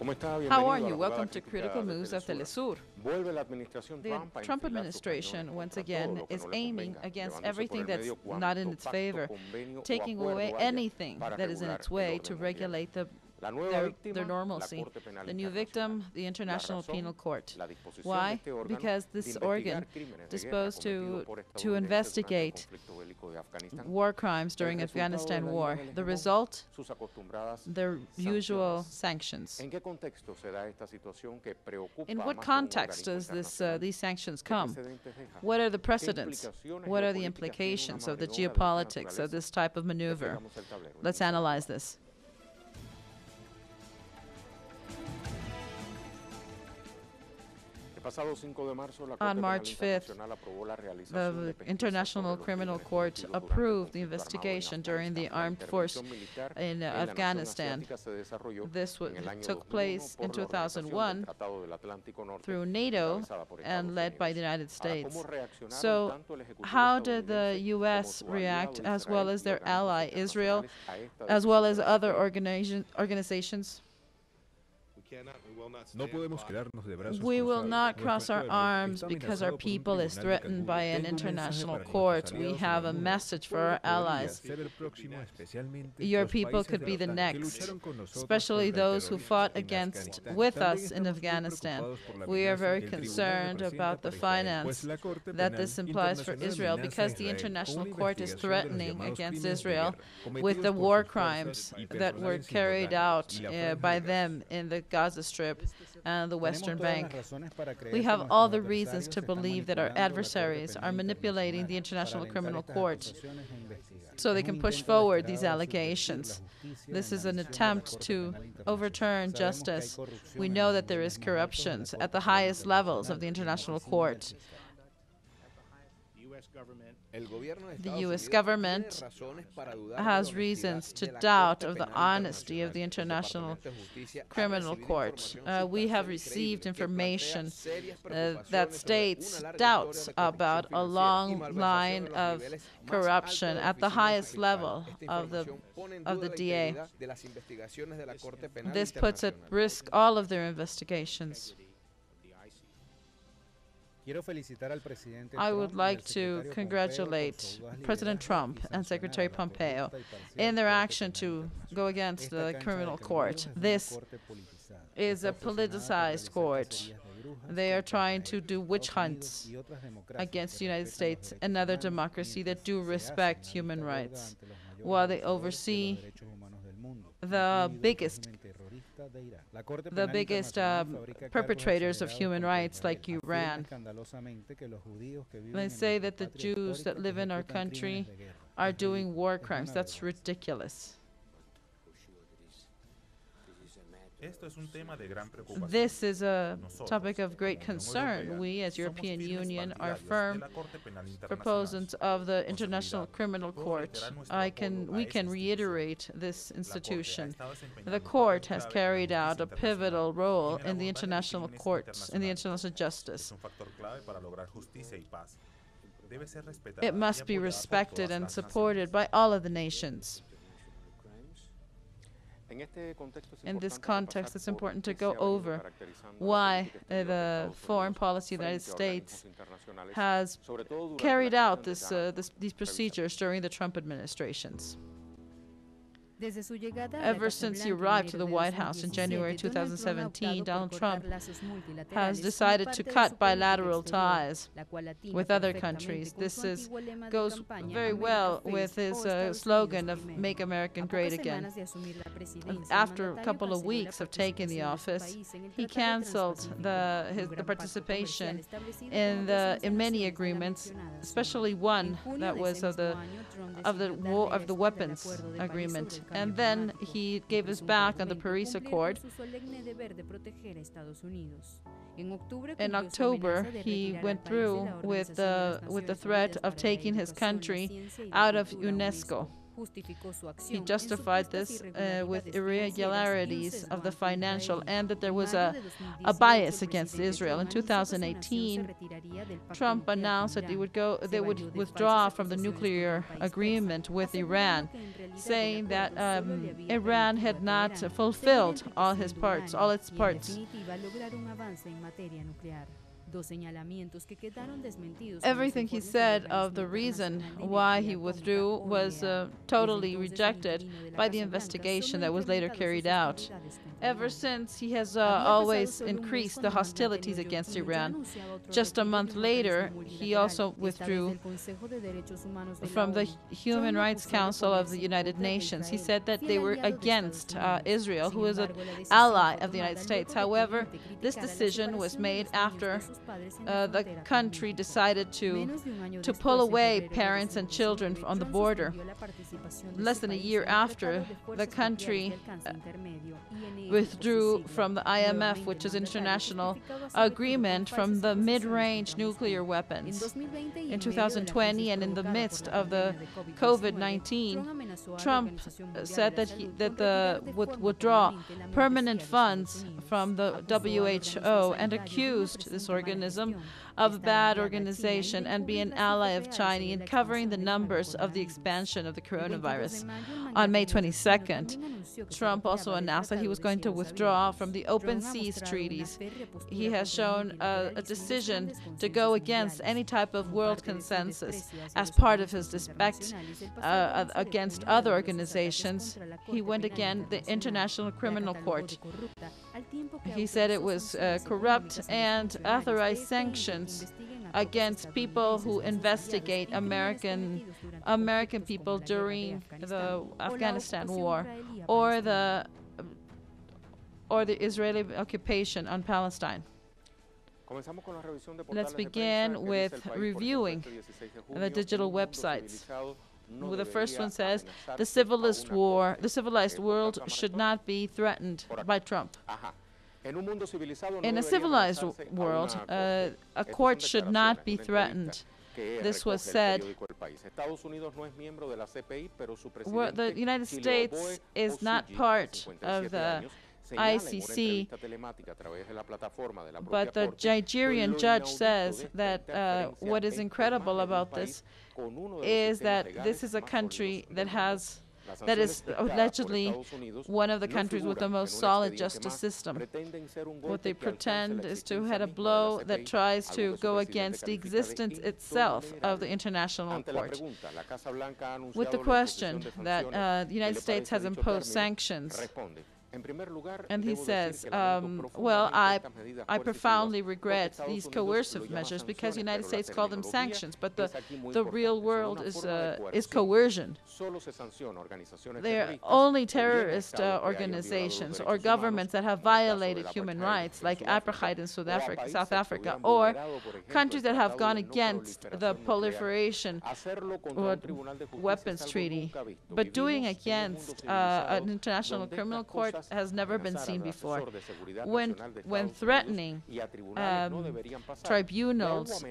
How are you? Welcome to Critical Moves of Telesur. The Trump administration, once again, is aiming against everything that's not in its favor, taking away anything that is in its way to regulate their normalcy. The new victim, the International Penal Court. Why? Because this organ, disposed to investigate war crimes during Afghanistan war. The result? The usual sanctions. In what context does these sanctions come? What are the precedents? What are the implications of the geopolitics of this type of maneuver? Let's analyze this. On March 5th, the International Criminal Court approved the investigation during the armed force in Afghanistan. This took place in 2001 through NATO and led by the United States. So how did the U.S. react, as well as their ally Israel, as well as other organizations? We will not cross our arms because our people is threatened by an international court. We have a message for our allies. Your people could be the next, especially those who fought with us in Afghanistan. We are very concerned about the finance that this implies for Israel because the international court is threatening against Israel with the war crimes that were carried out by them in the Gaza Strip and the Western Bank. We have all the reasons to believe that our adversaries are manipulating the International Criminal Court so they can push forward these allegations. This is an attempt to overturn justice. We know that there is corruption at the highest levels of the International Court. The U.S. government has reasons to doubt of the honesty of the International Criminal Court. We have received information that states doubts about a long line of corruption at the highest level of the DA. This puts at risk all of their investigations. I would like to congratulate President Trump and Secretary Pompeo in their action to go against the criminal court. This is a politicized court. They are trying to do witch hunts against the United States and other democracies that do respect human rights, while they oversee the biggest perpetrators of human rights, like Iran. They say that the Jews that live in our country are doing war crimes. That's ridiculous. This is a topic of great concern. We, as European Union, are firm proponents of the International Criminal Court. We can reiterate this institution. The court has carried out a pivotal role in the international courts, in the international justice. It must be respected and supported by all of the nations. In this context, it's important to go over why the foreign policy of the United States has carried out these procedures during the Trump administrations. Ever since he arrived to the White House in January 2017, Donald Trump has decided to cut bilateral ties with other countries. This goes very well with his slogan of "Make America Great Again." After a couple of weeks of taking the office, he canceled the participation in many agreements, especially one that was of the weapons agreement. And then he gave us back on the Paris Accord. In October, he went through with the threat of taking his country out of UNESCO. He justified this with irregularities of the financial and that there was a bias against Israel. In 2018, Trump announced that they would withdraw from the nuclear agreement with Iran, saying that Iran had not fulfilled all its parts. Everything he said of the reason why he withdrew was totally rejected by the investigation that was later carried out. Ever since, he has always increased the hostilities against Iran. Just a month later, he also withdrew from the Human Rights Council of the United Nations. He said that they were against Israel, who is an ally of the United States. However, this decision was made after the country decided to pull away parents and children on the border. Less than a year after, the country withdrew from the IMF, which is international agreement from the mid-range nuclear weapons. In 2020, and in the midst of the COVID-19, Trump said that would withdraw permanent funds from the WHO and accused this organism of bad organization and be an ally of China in covering the numbers of the expansion of the coronavirus. On May 22nd, Trump also announced that he was going to withdraw from the Open Seas treaties. He has shown a decision to go against any type of world consensus as part of his respect against other organizations. He went against the International Criminal Court. He said it was corrupt and authorized sanctions against people who investigate American people during the Afghanistan war or the Israeli occupation on Palestine. Let's begin with reviewing the digital websites. Well, the first one says the civilized world should not be threatened by Trump. In a civilized world, a court should not be threatened. This was said. The United States is not part of the ICC, but the Nigerian judge says that what is incredible about this is that this is a country that is allegedly one of the countries with the most solid justice system. What they pretend is to hit a blow that tries to go against the existence itself of the International Court. With the question that the United States has imposed sanctions, and he says, well, I profoundly regret these coercive measures because the United States call them sanctions, but the real world is coercion. They're only terrorist organizations or governments that have violated human rights, like apartheid in South Africa, or countries that have gone against the proliferation or weapons treaty. But doing against an international criminal court has never been seen before. When threatening tribunals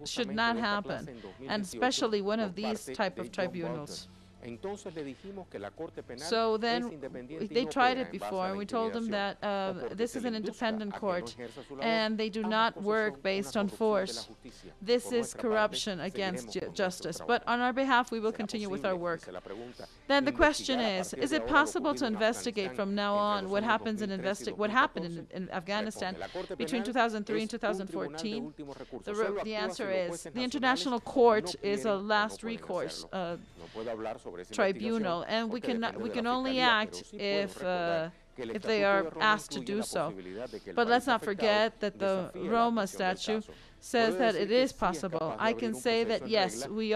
should not happen, and especially one of these type of tribunals. So then they tried it before, and we told them that this is an independent court, and they do not work based on force. This is corruption against justice. But on our behalf, we will continue with our work. Then the question is it possible to investigate from now on what happened in Afghanistan between 2003 and 2014? The answer is the International Court is a last recourse tribunal, and we can only act if they are asked to do so. But let's not forget that the Roma Statute says that it is possible. I can say that yes, we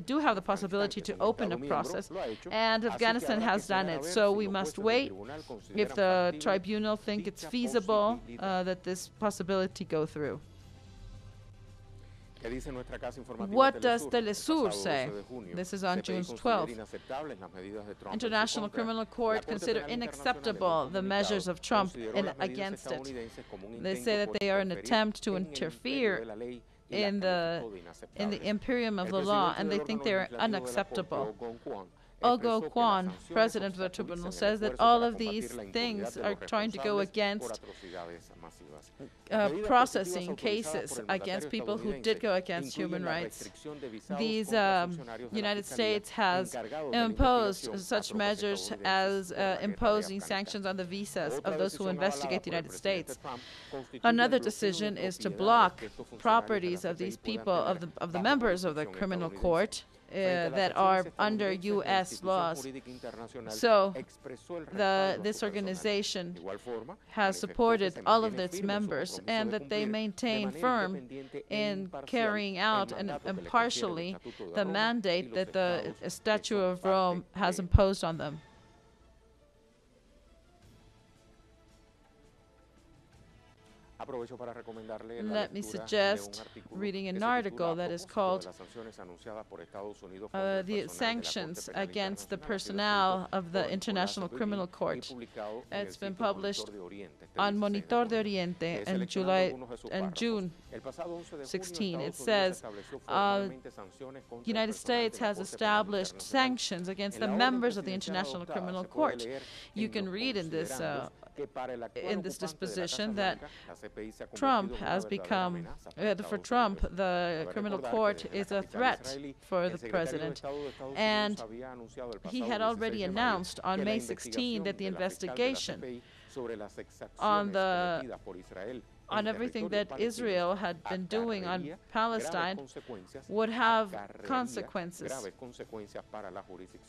do have the possibility to open a process, and Afghanistan has done it. So we must wait if the tribunal think it's feasible that this possibility go through. What does Telesur say? This is on June 12th. International Criminal Court consider unacceptable the measures of Trump against it. They say that they are an attempt to interfere in the imperium of the law, and they think they're unacceptable. Ogo Kwan, president of the tribunal, says that all of these things are trying to go against processing cases against people who did go against human rights. These United States has imposed such measures as imposing sanctions on the visas of those who investigate the United States. Another decision is to block properties of these people, of the members of the criminal court, that are under U.S. laws. So this organization has supported all of its members, and that they maintain firm in carrying out and impartially the mandate that the Statute of Rome has imposed on them. Let me suggest reading an article that is called The Sanctions Against the Personnel of the International Criminal Court. It's been published on Monitor de Oriente in June 16. It says the United States has established sanctions against the members of the International Criminal Court. You can read in this disposition that Trump has become, for Trump, the criminal court is a threat for the president. And he had already announced on May 16 that the investigation on everything that Israel had been doing on Palestine would have consequences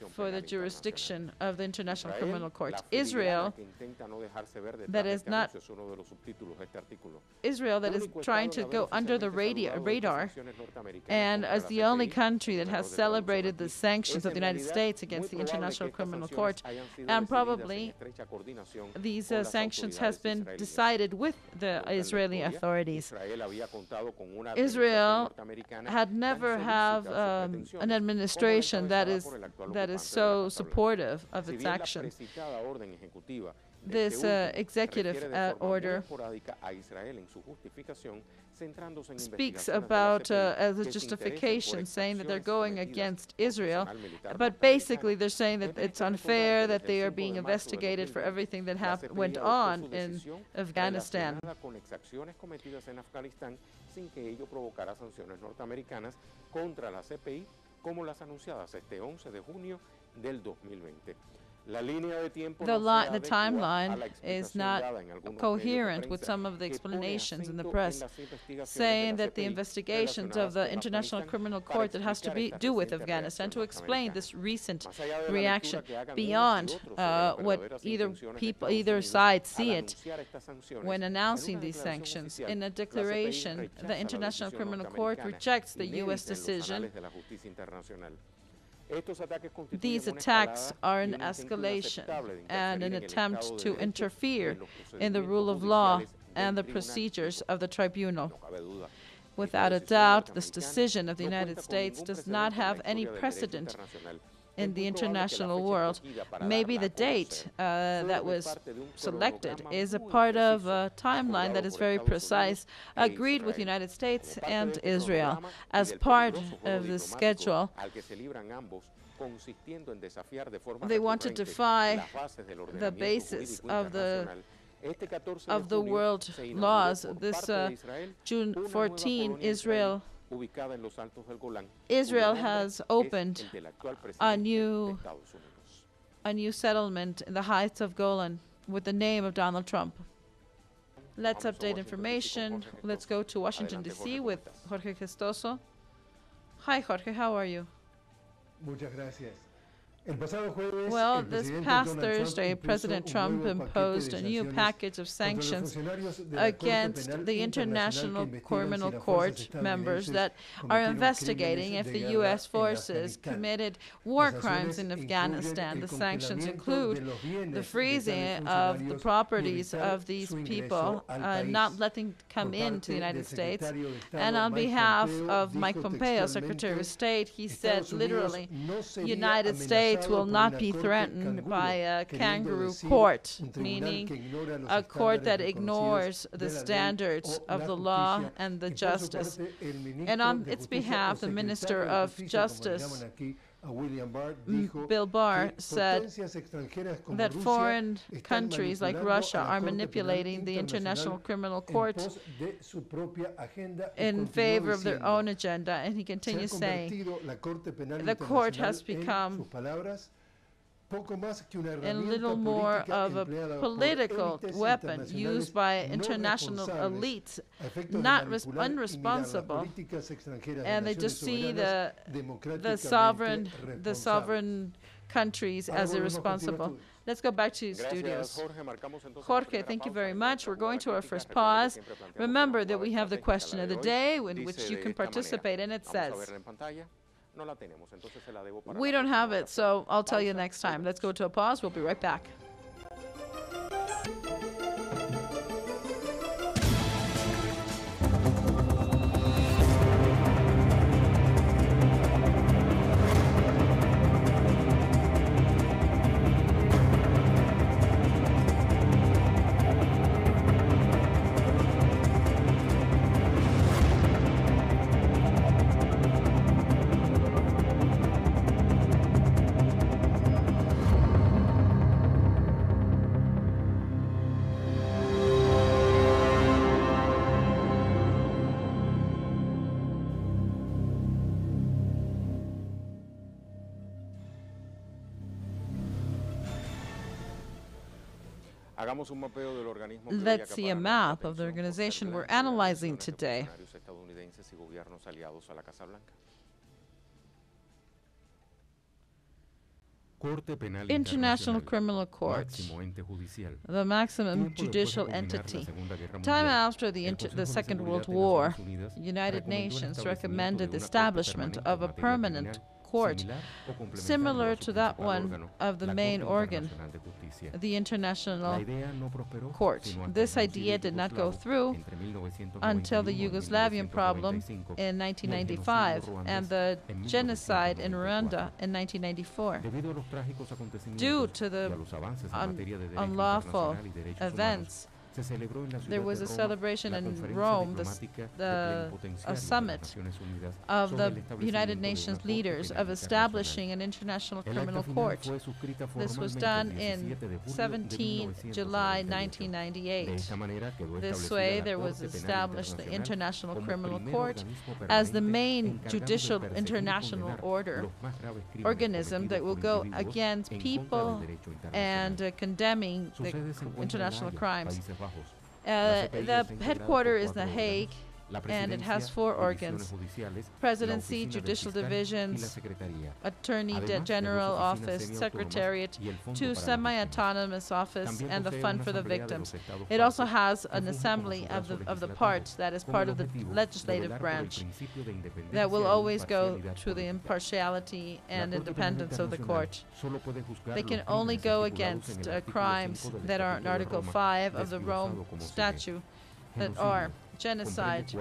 for the jurisdiction of the International Criminal Court. Israel that is trying to go under the radar, and as the only country that has celebrated the sanctions of the United States against the International Criminal Court, and probably these sanctions has been decided with the Israeli authorities. Israel had never had an administration that is so supportive of its actions. This executive order speaks about as a justification, saying that they're going against Israel, but basically they're saying that it's unfair that they are being investigated for everything that went on in Afghanistan. The timeline is not coherent with some of the explanations in the press, saying that the investigations of the International Criminal Court that has to do with Afghanistan, to explain this recent reaction beyond what either side see it when announcing these sanctions. In a declaration, the International Criminal Court rejects the U.S. decision. These attacks are an escalation and an attempt to interfere in the rule of law and the procedures of the tribunal. Without a doubt, this decision of the United States does not have any precedent in the international world. Maybe the date that was selected is a part of a timeline that is very precise, agreed with the United States and Israel as part of the schedule. They want to defy the basis of the world laws. This June 14, Israel has opened a new settlement in the heights of Golan with the name of Donald Trump. Let's update information. Let's go to Washington, D.C. with Jorge Gestoso. Hi, Jorge. How are you? Well, this past Thursday, President Trump imposed a new package of sanctions against the International Criminal Court members that are investigating if the U.S. forces committed war crimes in Afghanistan. The sanctions include the freezing of the properties of these people, not letting come into the United States. And on behalf of Mike Pompeo, Secretary of State, he said literally, United States will not be threatened by a kangaroo court, meaning a court that ignores the standards of the law and the justice. And on its behalf, the Minister of Justice Bill Barr said that foreign countries like Russia are manipulating the International Criminal Court in favor of their own agenda, and he continues saying, the court has become a little more of a political weapon used by international elites, not unresponsible, and they just see the sovereign countries as irresponsible. Let's go back to studios. Jorge, thank you very much. We're going to our first pause. Remember that we have the question of the day in which you can participate, and it says, we don't have it, so I'll tell you next time. Let's go to a pause. We'll be right back. Let's see a map of the organization we're analyzing today. International Criminal Court, the maximum judicial entity. Time after the Second World War, United Nations recommended the establishment of a permanent court similar to that one of the main organ, the International Court. This idea did not go through until the Yugoslavian problem in 1995 and the genocide in Rwanda in 1994. Due to the unlawful events, there was a celebration in Rome, a summit of the United Nations leaders of establishing an international criminal court. This was done in 17 July 1998. This way, there was established the International Criminal Court as the main judicial international organism that will go against people and condemning the international crimes. The headquarters is The Hague, and it has 4 organs: Presidency, Judicial Divisions, Attorney General Office, Secretariat, 2 semi-autonomous offices, and the Fund for the Victims. It also has an assembly of the parts that is part of the legislative branch that will always go to the impartiality and independence of the court. They can only go against crimes that are in Article 5 of the Rome Statute that are genocide,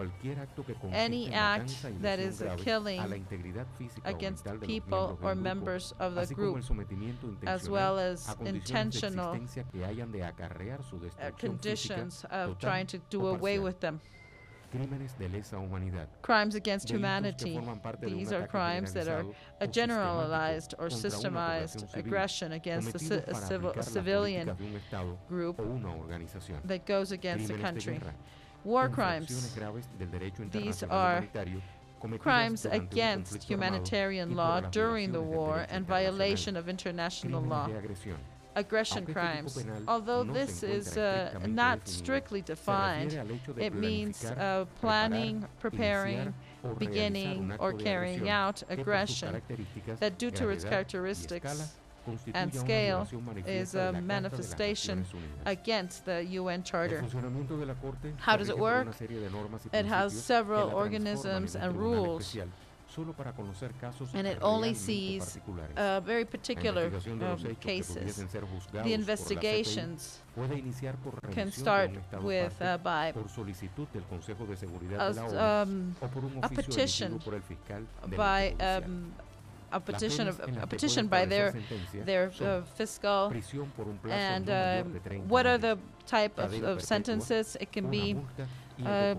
any act that is a killing against people or members of the group, as well as intentional conditions of trying to do away with them. Crimes against humanity. These are crimes that are a generalized or systemized aggression against a civilian group that goes against the country. War crimes. These are crimes against humanitarian law during the war and violation of international law. Aggression crimes. Although this is not strictly defined, it means planning, preparing, beginning, or carrying out aggression that, due to its characteristics and scale, is a manifestation against the UN Charter. How does it work? It has several organisms and rules, and it only sees very particular cases. The investigations can start with by a petition by a petition by their fiscal, and what are the type of sentences? It can be a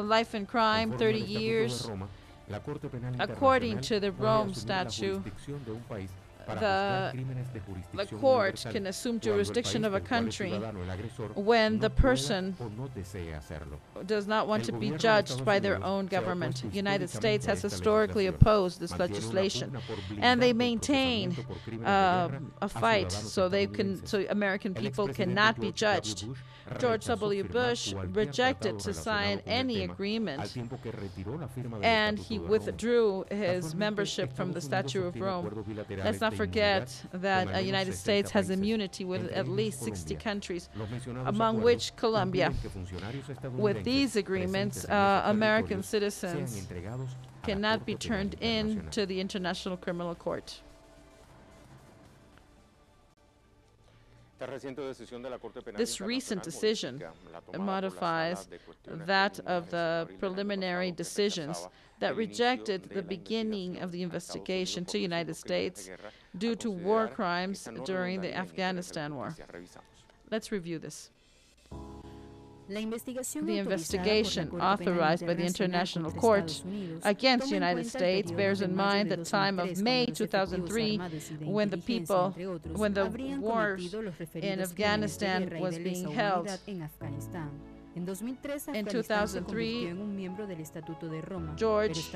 life in crime, 30 years, According to the Rome Statute, the court can assume jurisdiction of a country when the person does not want to be judged by their own government. The United States has historically opposed this legislation, and they maintain a fight so American people cannot be judged. George W. Bush rejected to sign any agreement, and he withdrew his membership from the Statute of Rome. Let's not forget that the United States has immunity with at least 60 countries, among which Colombia. With these agreements, American citizens cannot be turned in to the International Criminal Court. This recent decision modifies that of the preliminary decisions that rejected the beginning of the investigation to the United States due to war crimes during the Afghanistan war. Let's review this. The investigation authorized by the International Court against the United States bears in mind the time of May 2003 when the wars in Afghanistan was being held. In 2003, George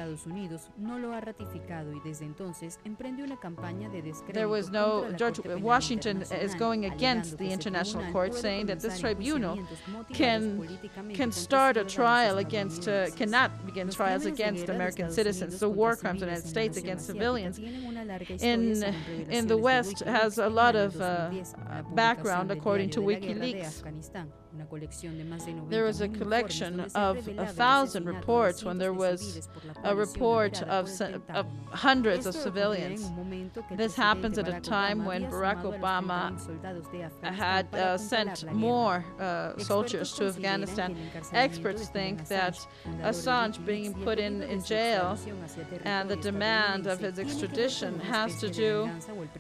Washington is going against the International Court, saying that this tribunal can start a trial against, cannot begin trials against American citizens. So war crimes in the United States against civilians in the West has a lot of background, according to WikiLeaks. There was a collection of 1,000 reports when there was a report of hundreds of civilians. This happens at a time when Barack Obama had sent more soldiers to Afghanistan. Experts think that Assange being put in jail and the demand of his extradition has to do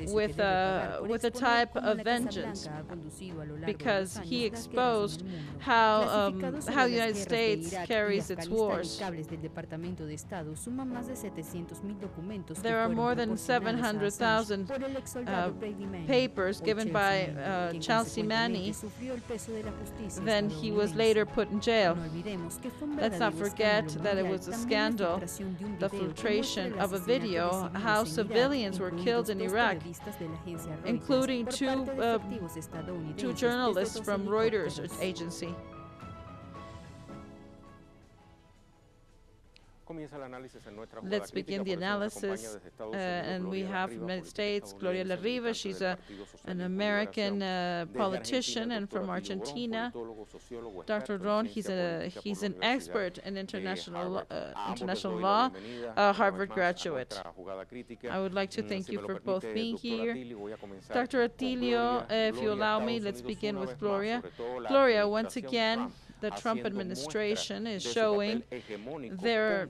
with a type of vengeance, because he exposed how the United States carries its wars. There are more than 700,000 papers given by Chelsea Manning. Then he was later put in jail. Let's not forget that it was a scandal, the filtration of a video, how civilians were killed in Iraq, including two journalists from Reuters agency. Let's begin the analysis, and we have from the United States Gloria La Riva. She's an American politician and from Argentina. Dr. Ron, he's an expert in international law, a Harvard graduate. I would like to thank you for both being here. Dr. Atilio, if you allow me, let's begin with Gloria. Gloria, once again, the Trump administration is showing their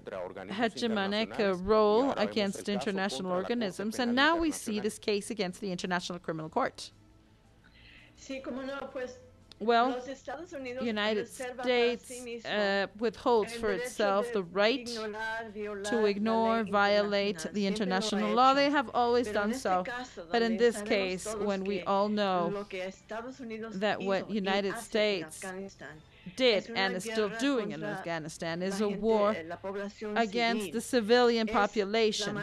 hegemonic role against international organisms, and now we see this case against the International Criminal Court. Well, the United States withholds for itself the right to ignore, violate the international law. They have always done so. But in this case, when we all know that what United States did and is still doing in Afghanistan is a war against the civilian population,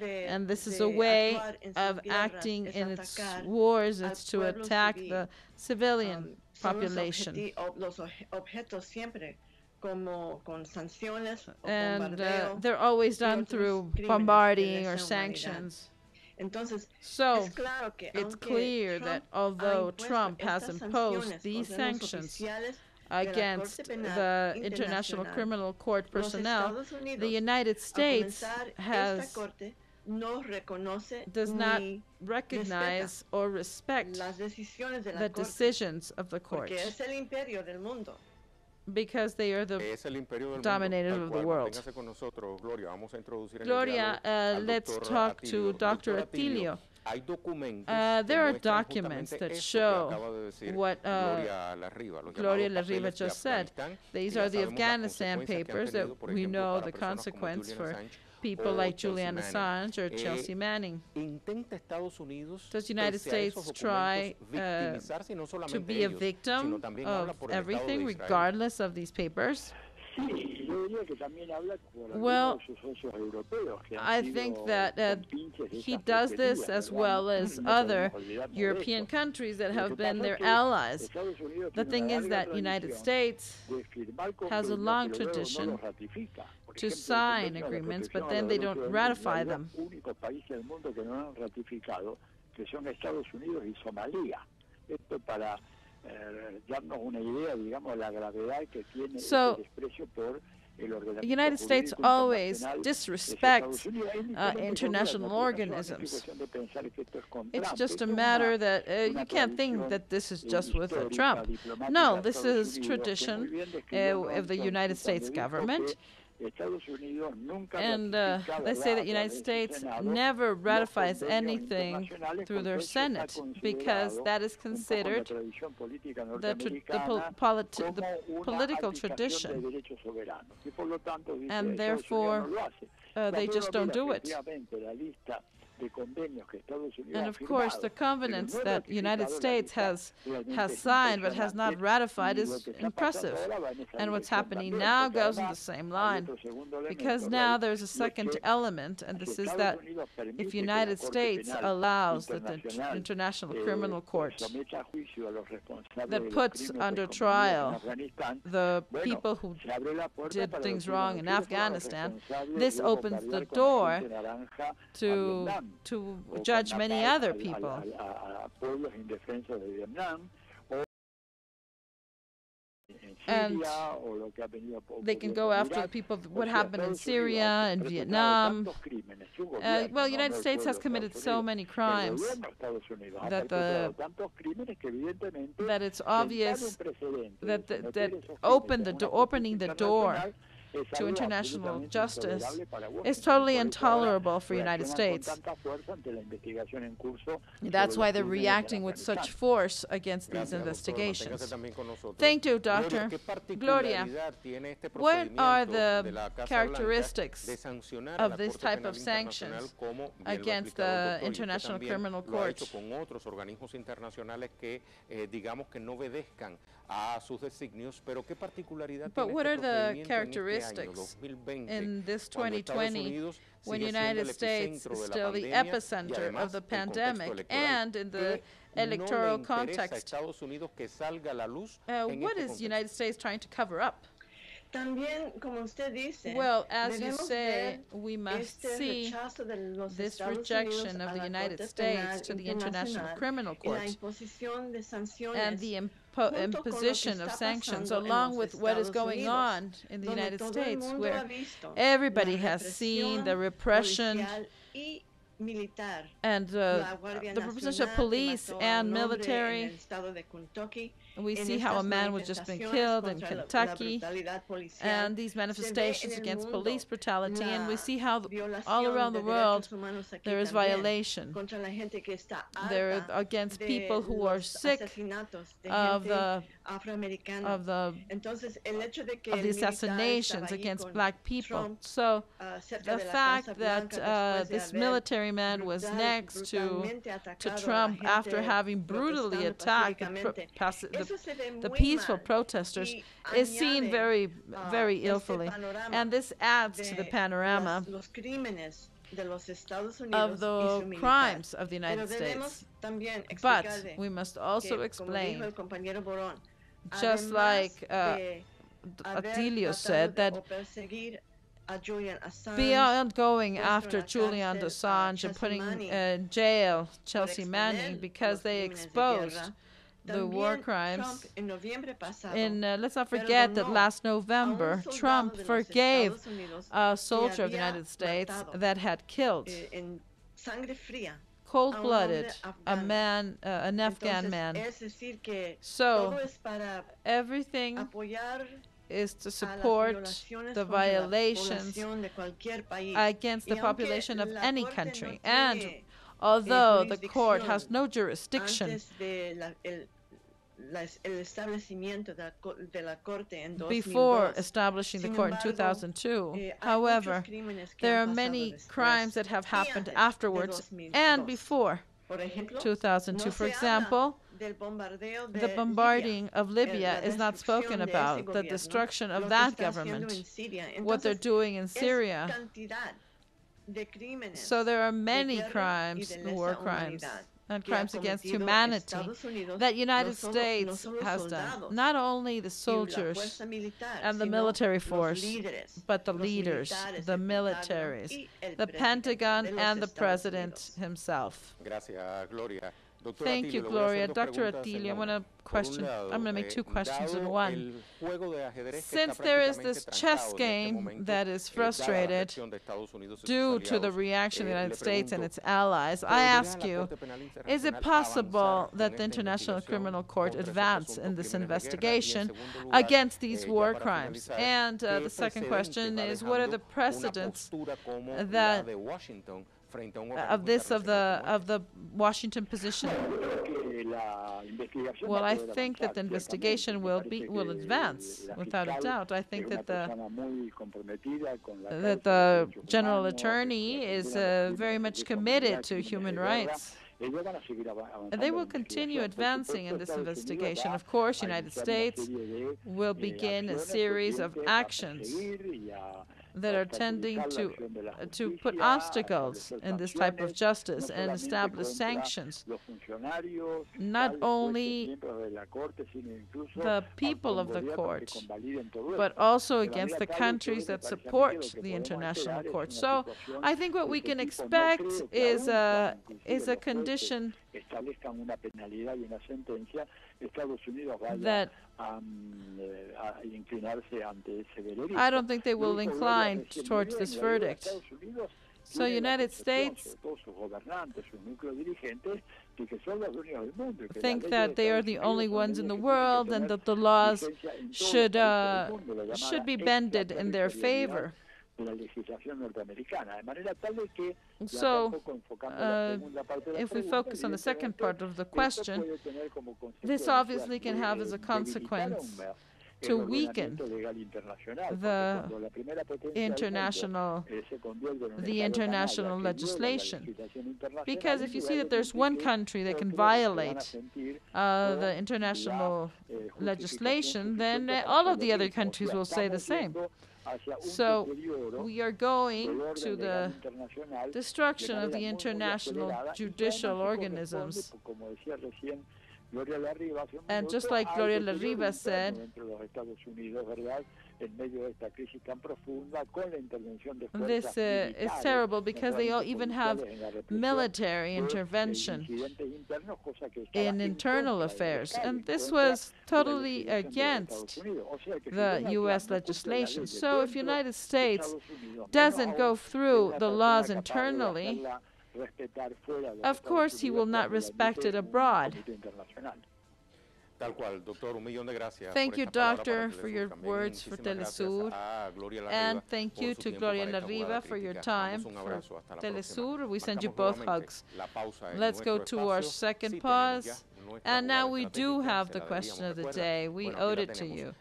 and this is a way of acting in its wars. It's to attack the civilian population. And they're always done through bombarding or sanctions. So it's clear that although Trump has imposed these sanctions against the International Criminal Court personnel, the United States does not recognize or respect the decisions of the court, because they are the dominator of the world. Gloria, let's talk to Dr. Atilio. There are documents that show what Gloria Larriva just said. These are the Afghanistan papers that we know the consequence for people like Julian Assange or Chelsea Manning. Does the United States try to be a victim of everything, regardless of these papers? Well, I think that he does this as well as other European countries that have been their allies. The thing is that the United States has a long tradition to sign agreements, but then they don't ratify them. So, the United States always disrespects international organisms. It's just a matter that you can't think that this is just with Trump. No, this is tradition of the United States government. And they say that the United States never ratifies anything through their Senate because that is considered the political tradition. And therefore, they just don't do it. And of course, the covenants that the United States has signed but has not ratified is impressive. And what's happening now goes in the same line. Because now there's a second element, and this is that if the United States allows that the International Criminal Court that puts under trial the people who did things wrong in Afghanistan, this opens the door to judge many other people. And they can go after the people, what happened in Syria and Vietnam. Well, the United States has committed so many crimes that it's obvious that opening the door to international justice is totally intolerable for the United States. That's why they're reacting with such force against these investigations. Thank you, Dr. Gloria. What are the characteristics of this type of sanctions against the International Criminal Court? But what are the characteristics in this 2020 when the United States is still the epicenter of the pandemic and in the electoral context? What is the United States trying to cover up? Well, as you say, we must see this rejection of the United States to the International Criminal Court and the imposition of sanctions, along with what is going on in the United States, where everybody has seen the repression and the representation of police and military. We see how a man was just been killed in Kentucky, and these manifestations against police brutality, and we see how all around the world there is violation. There against people who are sick of the assassinations against black people. So the fact that this military man was next to Trump after having brutally attacked the peaceful protesters is seen very, very illfully. And this adds to the panorama of the crimes of the United States. But we must also explain, just like Atilio said, that beyond going after Julian Assange and putting in jail Chelsea Manning because they exposed the war crimes, let's not forget that last November, Trump forgave a soldier of the United States that had killed, cold-blooded, an Afghan man. So everything is to support the violations against the population of any country. And although the court has no jurisdiction before establishing the court in 2002. However, there are many crimes that have happened afterwards and before 2002. For example, the bombarding of Libya is not spoken about, the destruction of that government, what they're doing in Syria. So there are many crimes, war crimes, and crimes against humanity that United States has done. Not only the soldiers and the military force, but the leaders, the militaries, the Pentagon, and the president himself. Thank you, Gloria. Dr. Atilio, I'm going to make two questions in one. Since there is this chess game that is frustrated due to the reaction of the United States and its allies, I ask you, is it possible that the International Criminal Court advance in this investigation against these war crimes? And the second question is, what are the precedents that of the Washington position? Well, I think that the investigation will advance without a doubt. I think that the general attorney is very much committed to human rights. And they will continue advancing in this investigation. Of course, the United States will begin a series of actions that are tending to put obstacles in this type of justice and establish sanctions, not only the people of the court, but also against the countries that support the International Court. So I think what we can expect is a condition that I don't think they will incline towards this verdict. So United States think that they are the only ones in the world and that the laws should be bended in their favor. So, if we focus on the second part of the question, this obviously can have as a consequence to weaken the international legislation. Because if you see that there's one country that can violate the international legislation, then all of the other countries will say the same. So we are going to the destruction of the international judicial organisms. And just like Gloria La Riva said, this is terrible because they all even have military intervention in internal affairs. And this was totally against the U.S. legislation. So if the United States doesn't go through the laws internally, of course he will not respect it abroad. Thank you, Doctor, for your words for Telesur, and thank you to Gloria La Riva for your time for Telesur. We send you both hugs. Let's go to our second pause. And now we do have the question of the day. We owed it to you.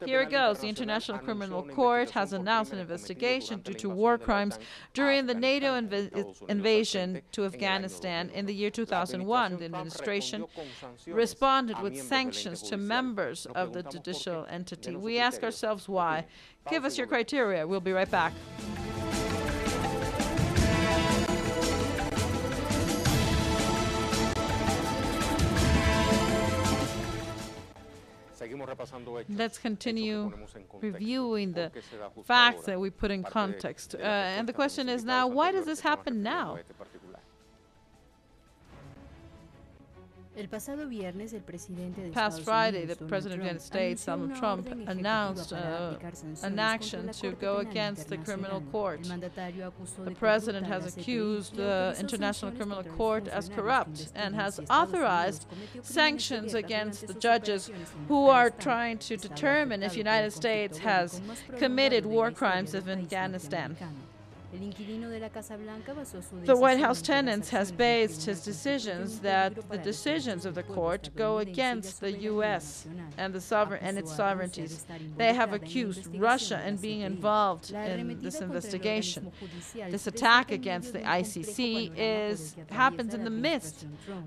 Here it goes. The International Criminal Court has announced an investigation due to war crimes during the NATO invasion to Afghanistan in the year 2001. The administration responded with sanctions to members of the judicial entity. We ask ourselves why. Give us your criteria. We'll be right back. Let's continue reviewing the facts that we put in context. And the question is now, why does this happen now? Past Friday, the President of the United States, Donald Trump, announced an action to go against the criminal court. The President has accused the International Criminal Court as corrupt and has authorized sanctions against the judges who are trying to determine if the United States has committed war crimes in Afghanistan. The White House tenant has based his decisions that the decisions of the court go against the U.S. and its sovereignties. They have accused Russia in being involved in this investigation. This attack against the ICC happens in the midst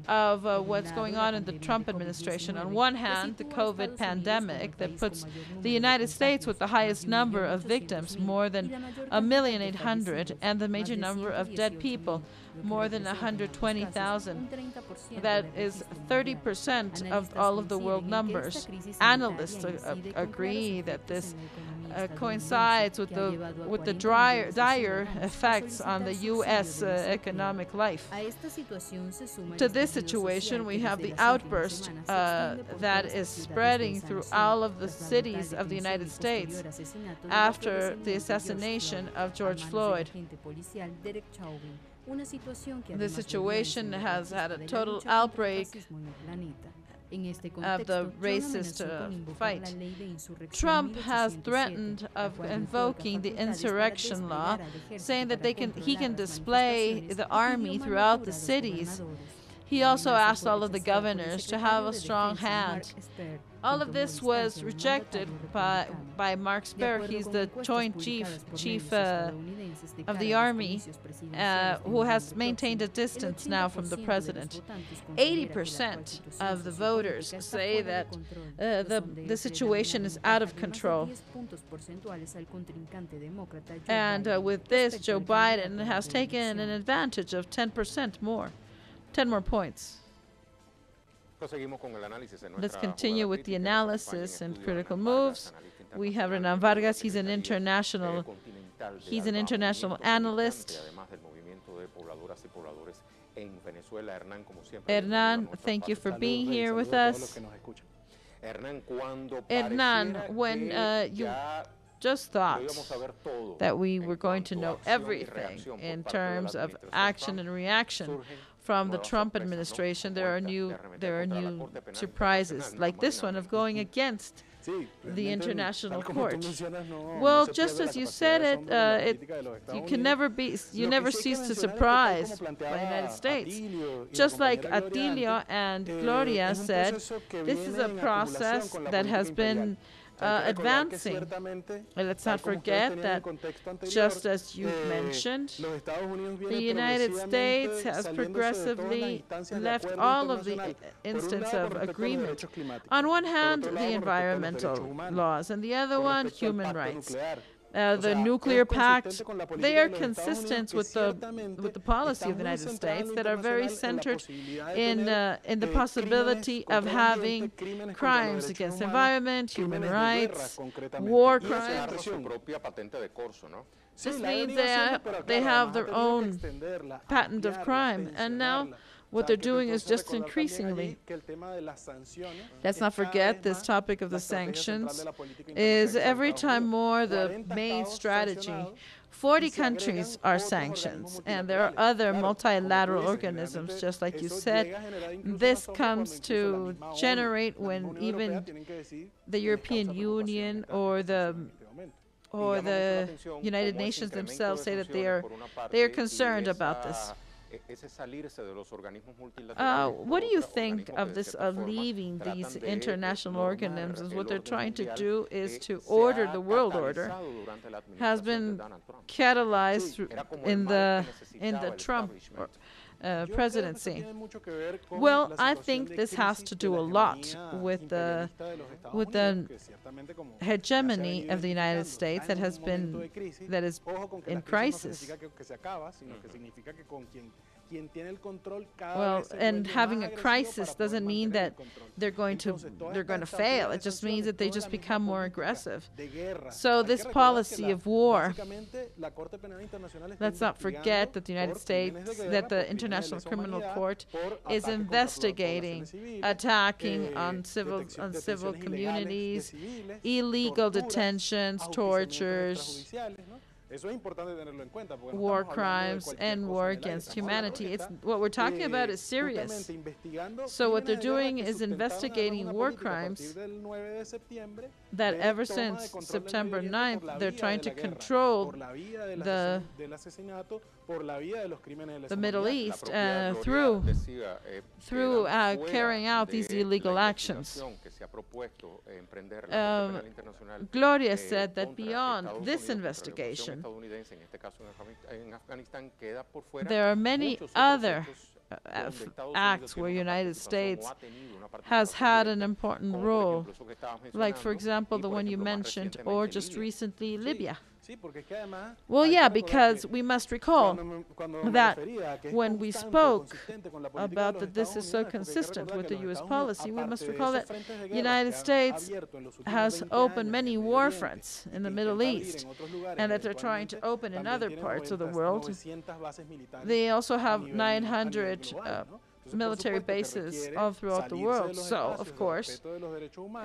of what's going on in the Trump administration. On one hand, the COVID pandemic that puts the United States with the highest number of victims, more than 1,800,000, and the major number of dead people, more than 120,000. That is 30% of all of the world numbers. Analysts agree that this coincides with the dire effects on the U.S. economic life. To this situation, we have the outburst that is spreading through all of the cities of the United States after the assassination of George Floyd. The situation has had a total outbreak of the racist fight. Trump has threatened of invoking the insurrection law, saying that he can display the army throughout the cities. He also asked all of the governors to have a strong hand. All of this was rejected by Mark Sperr. He's the Joint Chief of the Army, who has maintained a distance now from the president. 80% of the voters say that the situation is out of control. And with this, Joe Biden has taken an advantage of 10% more. 10 more points. Let's continue with the analysis and critical moves. We have Hernan Vargas. He's an international analyst. Hernan, thank you for being here with us. Hernan, when you just thought that we were going to know everything in terms of action and reaction from the Trump administration, there are new surprises, like this one of going against the international court. Well, just as you said you never cease to surprise by the United States. Just like Atilio and Gloria said, this is a process that has been advancing. And let's not forget that, just as you mentioned, the United States has progressively left all of the instance of agreement. On one hand, the environmental laws, and the other one, human rights. The nuclear pact, they are consistent with the policy of the United States that are very centered in the possibility of having crimes against the environment, human rights, war crimes. This means they have their own patent of crime, and now what they're doing is just increasingly. Let's not forget this topic of the sanctions is every time more the main strategy. 40 countries are sanctions, and there are other multilateral organisms, just like you said. This comes to generate when even the European Union or the United Nations themselves say that they are concerned about this. What do you think of this, of leaving these international organisms? What they're trying to do is to order the world order. Has been catalyzed in the Trump presidency. Well, I think this has to do a lot with the hegemony of the United States that is in crisis. Well, and having a crisis doesn't mean that they're going to fail. It just means that they just become more aggressive. So this policy of war, let's not forget that the United States, that the International Criminal Court is investigating attacking on civil communities, illegal detentions, tortures, war crimes and war against humanity. What we're talking about is serious. So what they're doing is investigating war crimes that ever since September 9th, they're trying to control the Middle East through carrying out these illegal actions. Gloria said that beyond this investigation, there are many other acts where United States has had an important role, like, for example, the one you mentioned, or just recently, Libya. Well, yeah, because we must recall that when we spoke about that this is so consistent with the U.S. policy, we must recall that the United States has opened many war fronts in the Middle East, and that they're trying to open in other parts of the world. They also have 900 military bases all throughout the world. So, of course,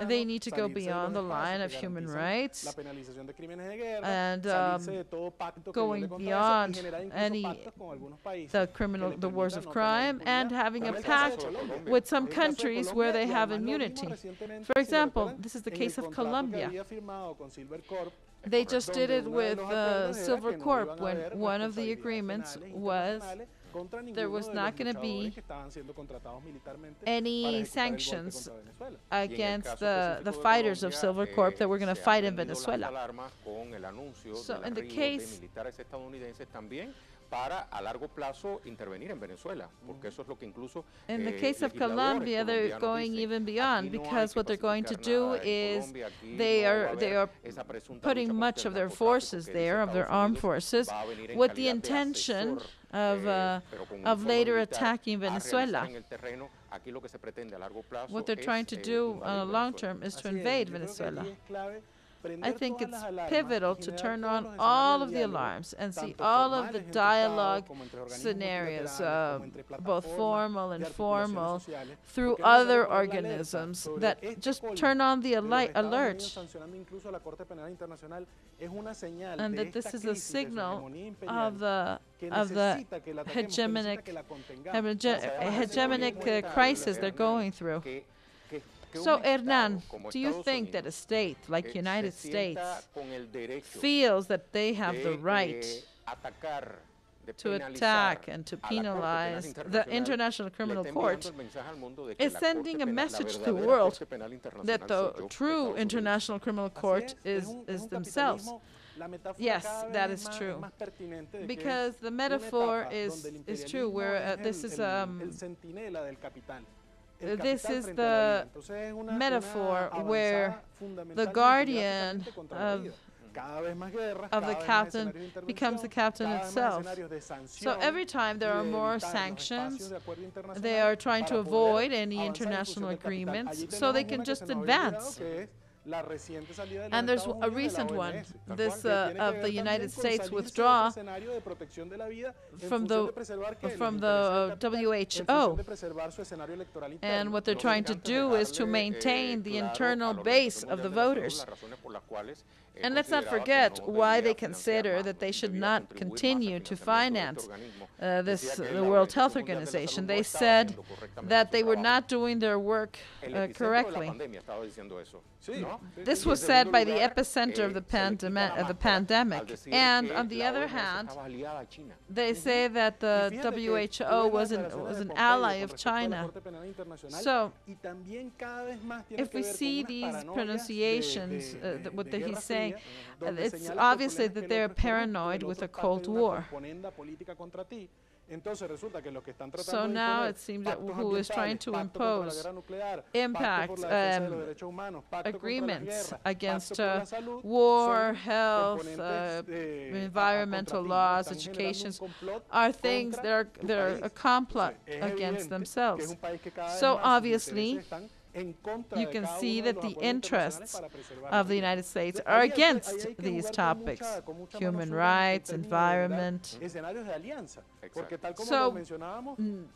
they need to go beyond the line of human rights and going beyond the wars of crime, and having a pact with some countries where they have immunity. For example, this is the case of Colombia. They just did it with Silver Corp, when one of the agreements was there was not going to be any sanctions against the fighters of Silver Corp that were going to fight in Venezuela. So in the case in the case of Colombia, they're going even beyond, because what they're going to do is they are putting much of their forces there, of their armed forces, with the intention of later attacking Venezuela. What they're trying to do on a long term is to invade Venezuela. I think it's pivotal to turn on all of the alarms and see all of the dialogue scenarios, both formal and informal, through other organisms, that just turn on the alert, and that this is a signal of the hegemonic crisis they're going through. So, Hernan, do you think that a state like United States feels that they have the right to attack and to penalize the International Criminal Court is sending a message to the world that the true International Criminal Court is themselves? Yes, that is true. Because the metaphor is true, where this is the metaphor where the guardian of the captain becomes the captain itself. So every time there are more sanctions, they are trying to avoid any international agreements so they can just advance. And there's a recent one, this of the United States withdraw from the WHO. And what they're trying to do is to maintain the internal base of the voters. And let's not forget why they consider that they should not continue to finance the World Health Organization. They said that they were not doing their work correctly. This was said by the epicenter of the pandemic. And on the other hand, they say that the WHO was an ally of China. So, if we see these pronunciations, what he's saying, it's obviously that they're paranoid with a Cold War. So now it seems that who is trying to impose impact agreements against war, health, environmental laws, education, are things that are a complot against themselves. So obviously, you can see that the interests of the United States are against these topics: human rights, environment. So,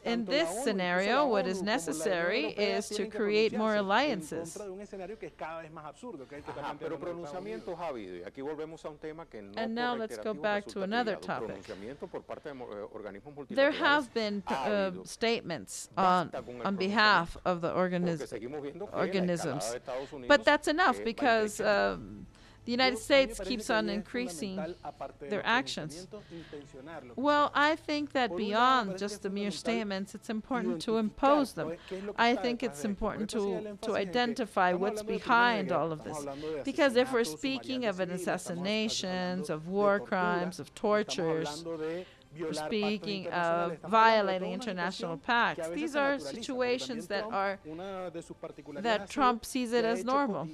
in this scenario, what is necessary is to create more alliances. And now let's go back to another topic. There have been statements on behalf of the organisms, but that's enough because the United States keeps on increasing their actions. Well, I think that beyond just the mere statements, it's important to impose them. I think it's important to identify what's behind all of this. Because if we're speaking of assassinations, of war crimes, of tortures, we're speaking of violating international pacts, these are situations that Trump sees it as normal.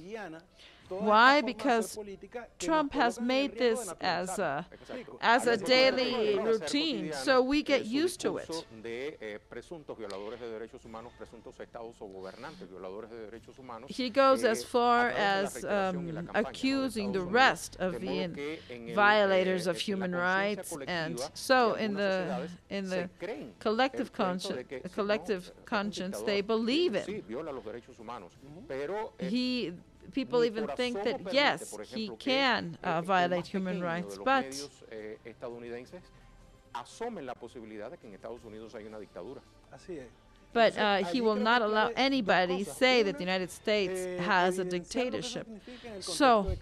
Why? Because Trump has made this as a daily routine, so we get used to it. He goes as far as accusing the rest of the violators of human rights, and so in the collective conscience, they believe it. People even think that, yes, he can violate human rights, but he will not allow anybody to say that the United States has a dictatorship. So